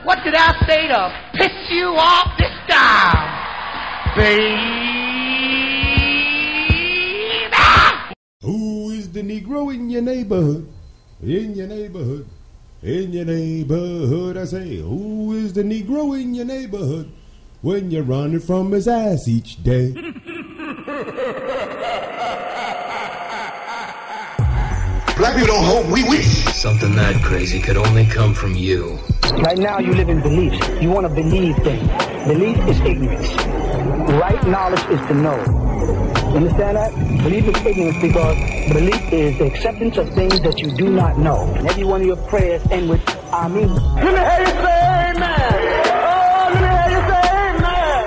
What did I say to piss you off this time, baby? Who is the Negro in your neighborhood? In your neighborhood? In your neighborhood, I say. Who is the Negro in your neighborhood when you're running from his ass each day? Black people don't hope, we wish. Something that crazy could only come from you. Right now you live in beliefs. You want to believe things. Belief is ignorance. Right knowledge is to know. You understand that? Belief is ignorance because belief is the acceptance of things that you do not know. And every one of your prayers end with Amen. Let me hear you say amen. Oh, let me hear you say amen.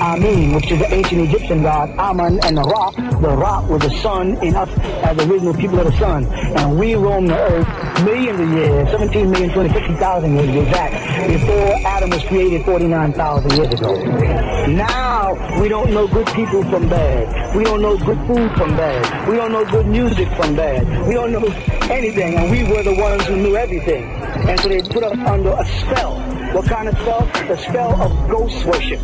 Amen, which is the ancient Egyptian god Amun, and the rock was the sun in us as the original people of the sun. And we roam the earth millions of years, 17,250,000 years exact, before Adam was created 49,000 years ago. Now, we don't know good people from bad. We don't know good food from bad. We don't know good music from bad. We don't know anything, and we were the ones who knew everything. And so they put us under a spell. What kind of spell? The spell of ghost worship.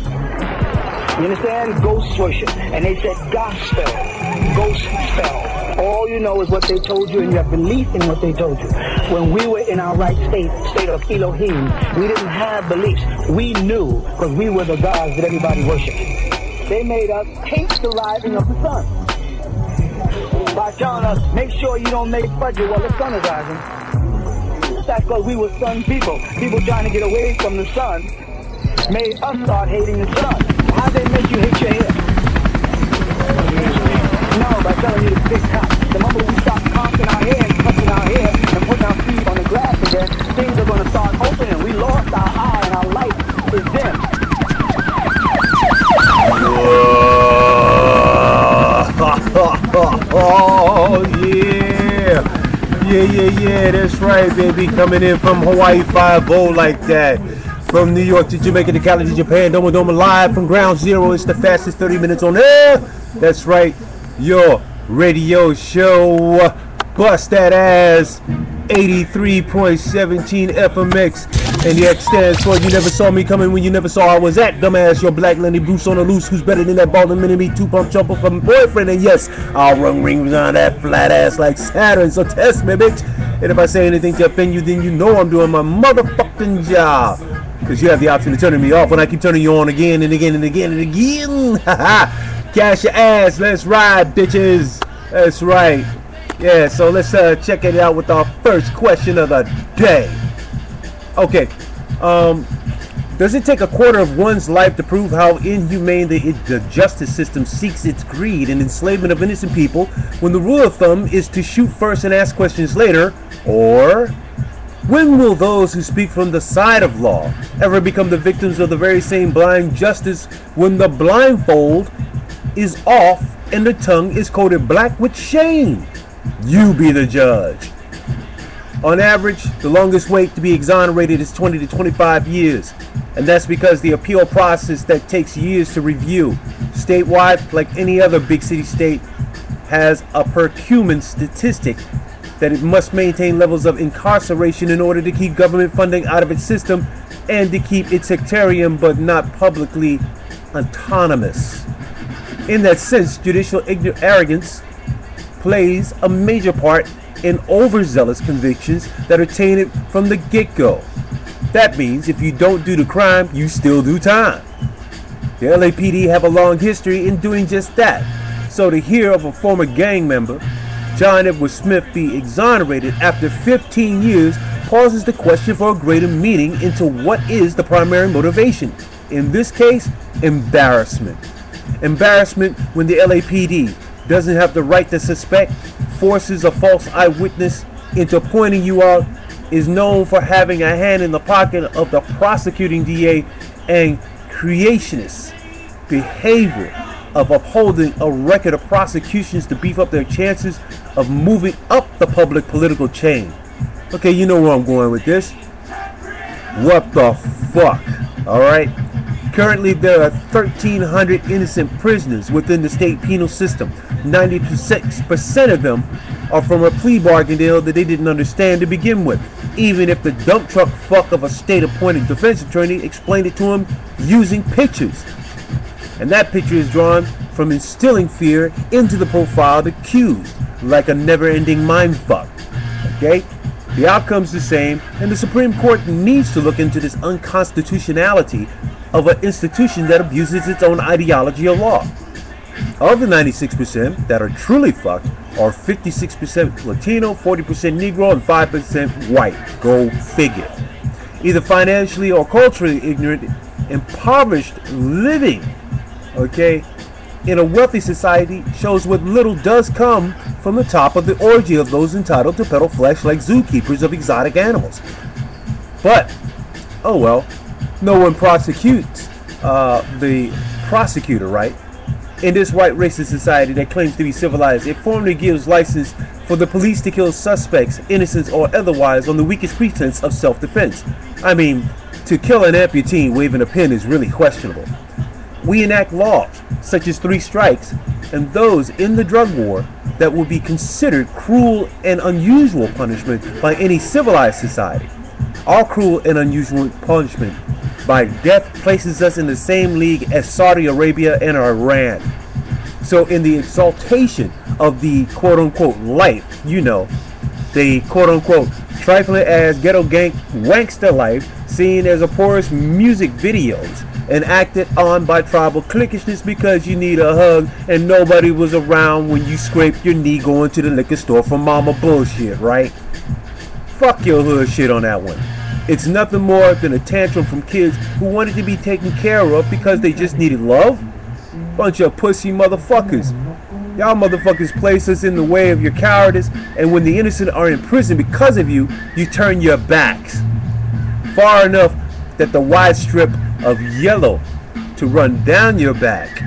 You understand? Ghost worship. And they said gospel, ghost spell. All you know is what they told you, and you have belief in what they told you. When we were in our right state of Elohim, we didn't have beliefs. We knew because we were the gods that everybody worshipped. They made us hate the rising of the sun by telling us, make sure you don't make fudge while the sun is rising. That's because we were sun people. People trying to get away from the sun made us start hating the sun. How'd they make you hate your hair? No, by telling you to big top. The moment we stop conking our hair and touching our hair and putting our feet on the grass again, things are going to start opening. We lost our eye and our light is dim. Oh, yeah. Yeah, that's right, baby. Coming in from Hawaii 5-0 like that. From New York to Jamaica to Cali to Japan, Doma live from Ground Zero. It's the fastest 30 minutes on air. That's right, your radio show. Bust That Ass, 83.17 FMX. And the X stands for You Never Saw Me Coming When You Never Saw I Was At. Dumbass, your black Lenny Bruce on the loose. Who's better than that balding mini-me 2-pump jumper from boyfriend? And yes, I'll run rings on that flat ass like Saturn. So test me, bitch. And if I say anything to offend you, then you know I'm doing my motherfucking job. Because you have the option of turning me off when I keep turning you on again and again and again and again. Cash your ass. Let's ride, bitches. That's right. Yeah, so let's check it out with our first question of the day. Okay. Does it take a quarter of one's life to prove how inhumane the justice system seeks its greed and enslavement of innocent people when the rule of thumb is to shoot first and ask questions later? Or when will those who speak from the side of law ever become the victims of the very same blind justice when the blindfold is off and the tongue is coated black with shame? You be the judge. On average, the longest wait to be exonerated is 20 to 25 years. And that's because the appeal process that takes years to review. Statewide, like any other big city state, has a per cumin statistic that it must maintain levels of incarceration in order to keep government funding out of its system and to keep it sectarian but not publicly autonomous. In that sense, judicial arrogance plays a major part in overzealous convictions that are tainted from the get-go. That means if you don't do the crime, you still do time. The LAPD have a long history in doing just that. So to hear of a former gang member, John Edward Smith, be exonerated after 15 years pauses the question for a greater meaning into what is the primary motivation. In this case, embarrassment. Embarrassment when the LAPD doesn't have the right to suspect, forces a false eyewitness into pointing you out, is known for having a hand in the pocket of the prosecuting DA, and creationist behavior of upholding a record of prosecutions to beef up their chances of moving up the public political chain. Okay, you know where I'm going with this. What the fuck? Alright? Currently, there are 1,300 innocent prisoners within the state penal system. 96% of them or from a plea bargain deal that they didn't understand to begin with, even if the dump truck fuck of a state-appointed defense attorney explained it to him using pictures. And that picture is drawn from instilling fear into the profiled accused, like a never-ending mindfuck. Okay? The outcome's the same, and the Supreme Court needs to look into this unconstitutionality of an institution that abuses its own ideology of law. Of the 96% that are truly fucked are 56% Latino, 40% Negro, and 5% white. Go figure. Either financially or culturally ignorant, impoverished living, okay, in a wealthy society shows what little does come from the top of the orgy of those entitled to peddle flesh like zookeepers of exotic animals. But, oh well, no one prosecutes the prosecutor, right? In this white racist society that claims to be civilized, it formally gives license for the police to kill suspects, innocents or otherwise, on the weakest pretense of self-defense. I mean, to kill an amputee waving a pen is really questionable. We enact laws, such as 3 strikes, and those in the drug war that would be considered cruel and unusual punishment by any civilized society. Our cruel and unusual punishment by death places us in the same league as Saudi Arabia and Iran. So in the exaltation of the quote-unquote life, you know, the quote-unquote trifling ass ghetto gang wankster life seen as a porous music videos and acted on by tribal cliquishness because you need a hug and nobody was around when you scraped your knee going to the liquor store for mama bullshit, right? Fuck your hood shit on that one. It's nothing more than a tantrum from kids who wanted to be taken care of because they just needed love. Bunch of pussy motherfuckers. Y'all motherfuckers place us in the way of your cowardice, and when the innocent are in prison because of you, you turn your backs. Far enough that the wide strip of yellow to run down your back.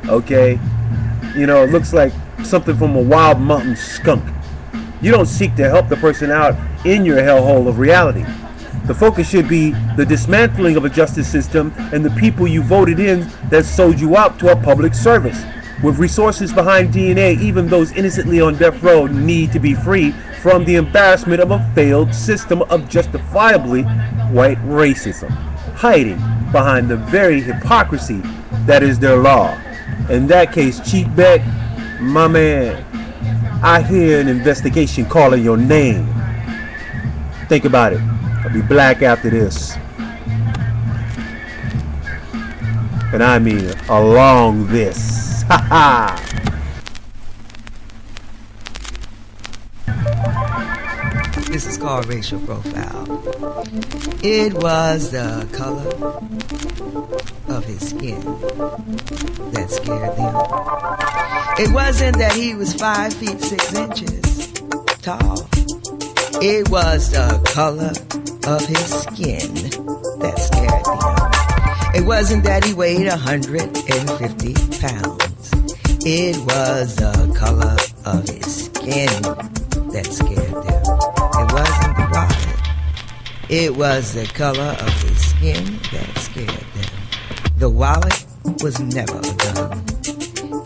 Okay? You know, it looks like something from a wild mountain skunk. You don't seek to help the person out in your hellhole of reality. The focus should be the dismantling of a justice system and the people you voted in that sold you out to a public service. With resources behind DNA, even those innocently on death row need to be free from the embarrassment of a failed system of justifiably white racism, hiding behind the very hypocrisy that is their law. In that case, Cheap Bet, my man, I hear an investigation calling your name. Think about it. I'll be black after this. And I mean along this. Ha ha! This is called racial profile. It was the color of his skin that scared them. It wasn't that he was 5 feet 6 inches tall. It was the color of his skin that scared them. It wasn't that he weighed 150 pounds. It was the color of his skin that scared them. It wasn't the wallet. It was the color of his skin that scared them. The wallet was never a gun.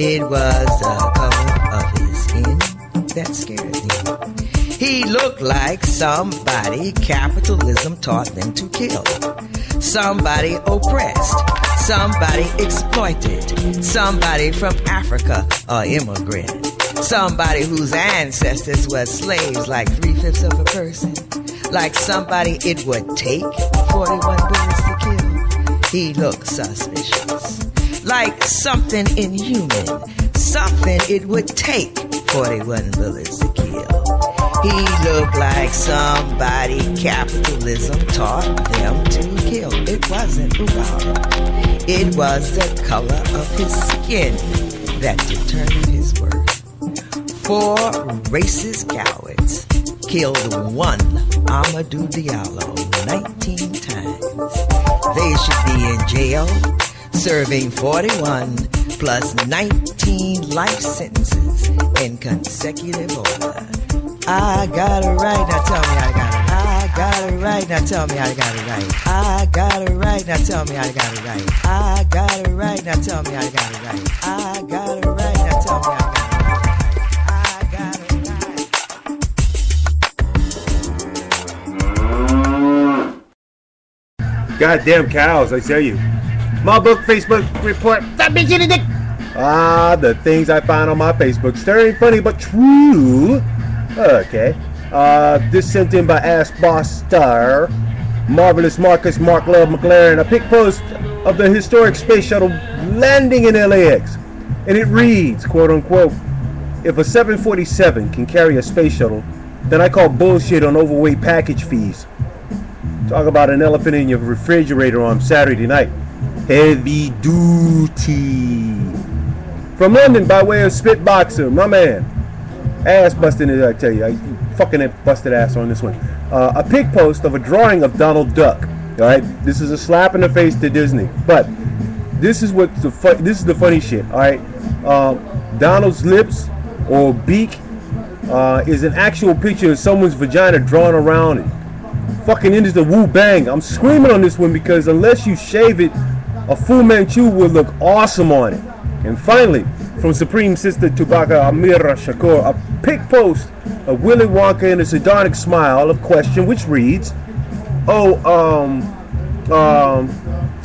It was the color of his skin that scared them. He looked like somebody capitalism taught them to kill. Somebody oppressed. Somebody exploited. Somebody from Africa or immigrant. Somebody whose ancestors were slaves, like 3/5 of a person. Like somebody it would take 41 bullets to kill. He looked suspicious. Like something inhuman. Something it would take 41 bullets to kill. He looked like somebody capitalism taught them to kill. It wasn't the wallet. It was the color of his skin that determined his worth. 4 racist cowards killed one Amadou Diallo 19 times. They should be in jail, serving 41 plus 19 life sentences in consecutive order. I got it right, now tell me I got it. I got it right, now tell me I got it right. I got it right, now tell me I got it right. I got it right, now tell me I got it right. I got it right, now tell me I got it right. I got it right. goddamn cows, I tell you. My book, Facebook report. Stop me, shitty dick. Ah, the things I found on my Facebook. Stirring, funny, but true. Okay. This sent in by Ass Boss Star. Marvelous Marcus Mark Love McLaren. A pic post of the historic space shuttle landing in LAX. And it reads, quote unquote, if a 747 can carry a space shuttle, then I call bullshit on overweight package fees. Talk about an elephant in your refrigerator on Saturday night. Heavy duty. From London by way of Spitboxer, my man. Ass busting it, I tell you. I fucking busted ass on this one. A pic post of a drawing of Donald Duck. Alright? This is a slap in the face to Disney. But this is what this is the funny shit. Alright? Donald's lips or beak is an actual picture of someone's vagina drawn around it. Fucking into the woo bang. I'm screaming on this one because unless you shave it, a Fu Manchu will look awesome on it. And finally, from Supreme Sister Tubaka Amira Shakur, a pic post of Willy Wonka in a sardonic smile of question, which reads,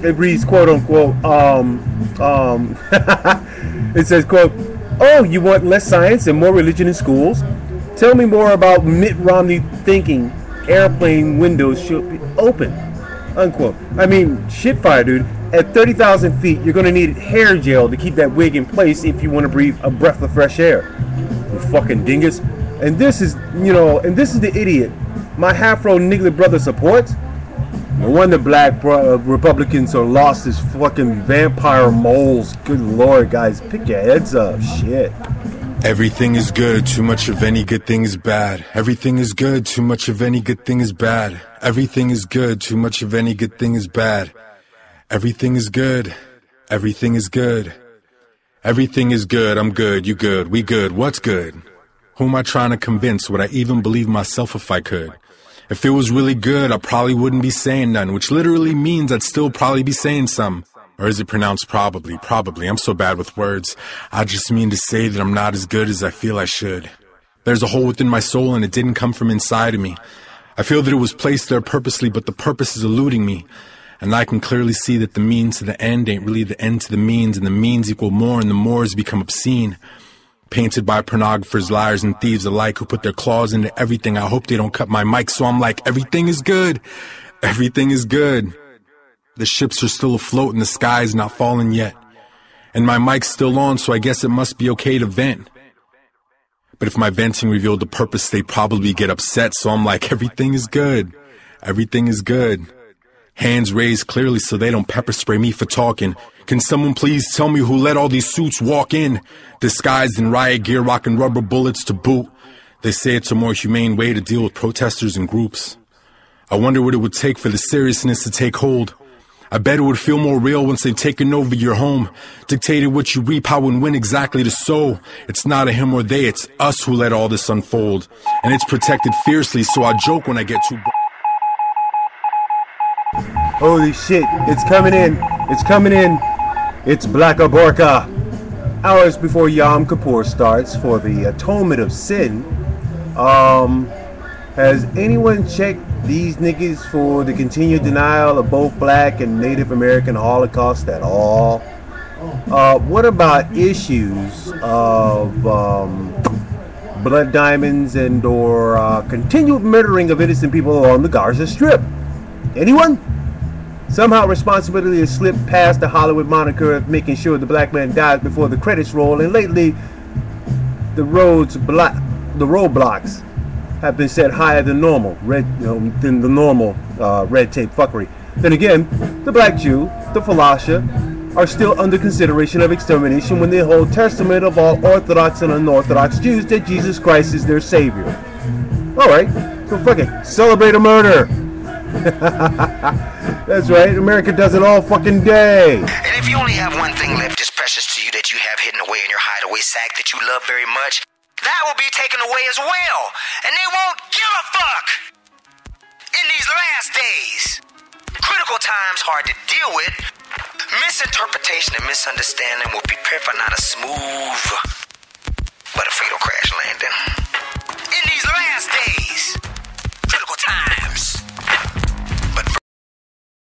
it reads, quote unquote, it says, quote, oh, you want less science and more religion in schools? Tell me more about Mitt Romney thinking airplane windows should be open, unquote. I mean, shit fire, dude. At 30,000 feet, you're going to need hair gel to keep that wig in place if you want to breathe a breath of fresh air. You fucking dingus. And this is, and this is the idiot my half-row niggly brother supports. No wonder black Republicans are lost as fucking vampire moles. Good lord, guys. Pick your heads up. Shit. Everything is good, too much of any good thing is bad. Everything is good, too much of any good thing is bad. Everything is good, too much of any good thing is bad. Everything is good, everything is good. Everything is good, I'm good, you good, we good, what's good? Who am I trying to convince? Would I even believe myself if I could? If it was really good, I probably wouldn't be saying none, which literally means I'd still probably be saying some. Or is it pronounced probably? Probably. I'm so bad with words. I just mean to say that I'm not as good as I feel I should. There's a hole within my soul and it didn't come from inside of me. I feel that it was placed there purposely, but the purpose is eluding me. And I can clearly see that the means to the end ain't really the end to the means, and the means equal more, and the more has become obscene. Painted by pornographers, liars, and thieves alike who put their claws into everything. I hope they don't cut my mic, so I'm like, everything is good. Everything is good. The ships are still afloat and the sky's not falling yet. And my mic's still on, so I guess it must be okay to vent. But if my venting revealed the purpose, they'd probably get upset, so I'm like, everything is good. Everything is good. Hands raised clearly so they don't pepper spray me for talking. Can someone please tell me who let all these suits walk in? Disguised in riot gear, rocking rubber bullets to boot. They say it's a more humane way to deal with protesters and groups. I wonder what it would take for the seriousness to take hold. I bet it would feel more real once they've taken over your home. Dictated what you reap, how and when exactly to sow. It's not a him or they, it's us who let all this unfold. And it's protected fiercely, so I joke when I get too... Holy shit, it's coming in. It's coming in. It's Black Aborka. Hours before Yom Kippur starts for the atonement of sin. Has anyone checked these niggas for the continued denial of both black and Native American Holocaust at all? What about issues of blood diamonds and or continued murdering of innocent people on the Gaza Strip? Anyone? Somehow responsibility has slipped past the Hollywood moniker of making sure the black man dies before the credits roll, and lately the roadblocks have been set higher than normal, than the normal red tape fuckery. Then again, the black Jew, the Falasha, are still under consideration of extermination when they hold testament of all Orthodox and unorthodox Jews that Jesus Christ is their savior. Alright, so fuck it, celebrate a murder! That's right, America does it all fucking day. And if you only have one thing left as precious to you that you have hidden away in your hideaway sack that you love very much, that will be taken away as well. And they won't give a fuck. In these last days, critical times hard to deal with, misinterpretation and misunderstanding will prepare for not a smooth, but a fatal crash landing.